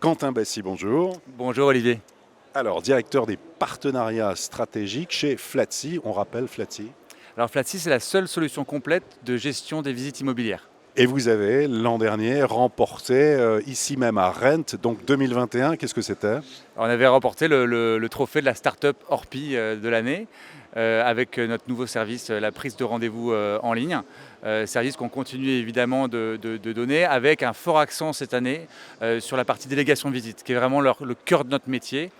Quentin Bassy, bonjour. Bonjour Olivier. Alors, directeur des partenariats stratégiques chez Flatsy. On rappelle Flatsy. Alors Flatsy, c'est la seule solution complète de gestion des visites immobilières. Et vous avez, l'an dernier, remporté, ici même à Rent, donc 2021, qu'est-ce que c'était? Alors, on avait remporté le trophée de la start-up Orpi de l'année avec notre nouveau service, la prise de rendez-vous en ligne. Service qu'on continue évidemment de donner avec un fort accent cette année sur la partie délégation de visite, qui est vraiment le cœur de notre métier.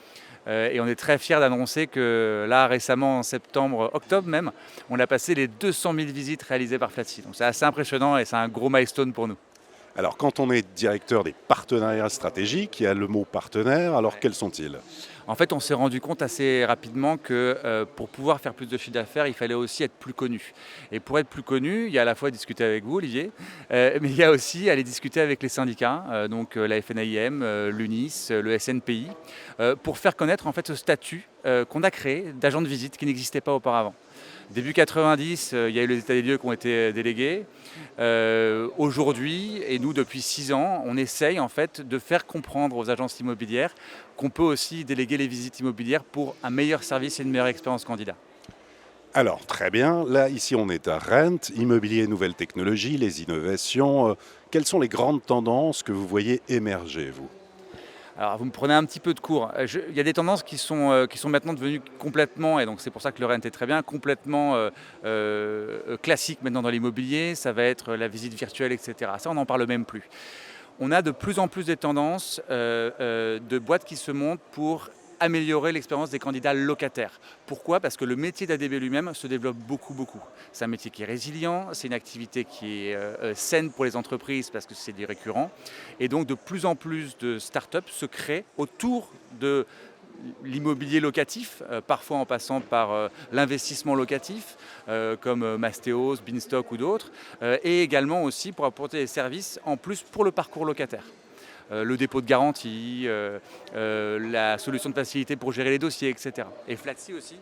Et on est très fiers d'annoncer que là, récemment, en septembre, octobre même, on a passé les 200 000 visites réalisées par Flatsy. Donc c'est assez impressionnant et c'est un gros milestone pour nous. Alors, quand on est directeur des partenariats stratégiques, il y a le mot partenaire, alors Ouais. quels sont-ils? En fait, on s'est rendu compte assez rapidement que pour pouvoir faire plus de chiffre d'affaires, il fallait aussi être plus connu. Et pour être plus connu, il y a à la fois discuter avec vous, Olivier, mais il y a aussi aller discuter avec les syndicats, donc la FNAIM, l'UNIS, le SNPI, pour faire connaître en fait ce statut qu'on a créé d'agent de visite qui n'existait pas auparavant. Début 90, il y a eu les états des lieux qui ont été délégués. Aujourd'hui, et nous depuis 6 ans, on essaye en fait de faire comprendre aux agences immobilières qu'on peut aussi déléguer les visites immobilières pour un meilleur service et une meilleure expérience candidat. Alors, très bien. Là, ici, on est à Rent, immobilier, nouvelles technologies, les innovations. Quelles sont les grandes tendances que vous voyez émerger, vous? Alors vous me prenez un petit peu de court. Il y a des tendances qui sont maintenant devenues complètement, et donc c'est pour ça que le rent est très bien, complètement classique maintenant dans l'immobilier. Ça va être la visite virtuelle, etc. Ça, on n'en parle même plus. On a de plus en plus des tendances de boîtes qui se montent pour améliorer l'expérience des candidats locataires. Pourquoi? Parce que le métier d'ADB lui-même se développe beaucoup, beaucoup. C'est un métier qui est résilient, c'est une activité qui est saine pour les entreprises parce que c'est des récurrents. Et donc de plus en plus de startups se créent autour de l'immobilier locatif, parfois en passant par l'investissement locatif, comme Mastéos, Beanstock ou d'autres, et également aussi pour apporter des services en plus pour le parcours locataire. Le dépôt de garantie, la solution de facilité pour gérer les dossiers, etc. Et Flatsy aussi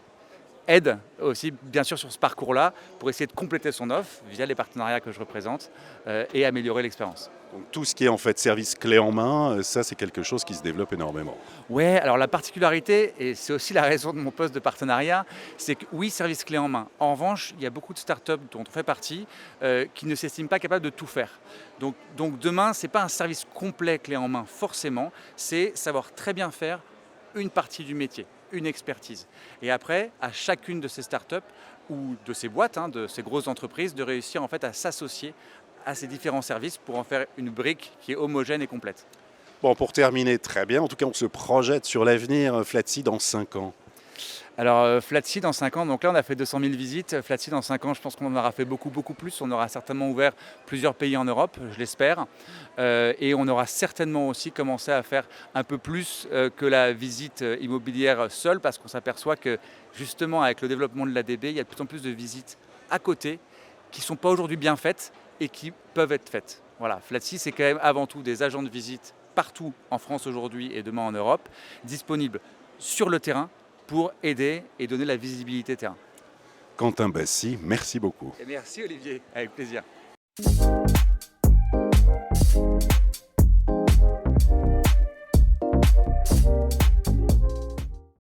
aide aussi bien sûr sur ce parcours-là pour essayer de compléter son offre via les partenariats que je représente et améliorer l'expérience. Donc, tout ce qui est en fait service clé en main, ça, c'est quelque chose qui se développe énormément. Ouais, alors la particularité, et c'est aussi la raison de mon poste de partenariat, c'est que oui, service clé en main. En revanche, il y a beaucoup de startups dont on fait partie qui ne s'estiment pas capables de tout faire. Donc demain, ce n'est pas un service complet clé en main forcément, c'est savoir très bien faire une partie du métier, une expertise. Et après, à chacune de ces startups ou de ces boîtes, de ces grosses entreprises, de réussir en fait à s'associer à ces différents services pour en faire une brique qui est homogène et complète. Bon, pour terminer, très bien. En tout cas, on se projette sur l'avenir, Flatsy, dans 5 ans. Alors Flatsy dans 5 ans, donc là on a fait 200 000 visites. Flatsy dans 5 ans, je pense qu'on en aura fait beaucoup, beaucoup plus. On aura certainement ouvert plusieurs pays en Europe, je l'espère. Et on aura certainement aussi commencé à faire un peu plus que la visite immobilière seule, parce qu'on s'aperçoit que justement avec le développement de l'ADB, il y a de plus en plus de visites à côté qui ne sont pas aujourd'hui bien faites et qui peuvent être faites. Voilà, Flatsy c'est quand même avant tout des agents de visite partout en France aujourd'hui et demain en Europe, disponibles sur le terrain pour aider et donner la visibilité terrain. Quentin Bassy, merci beaucoup. Et merci Olivier, avec plaisir.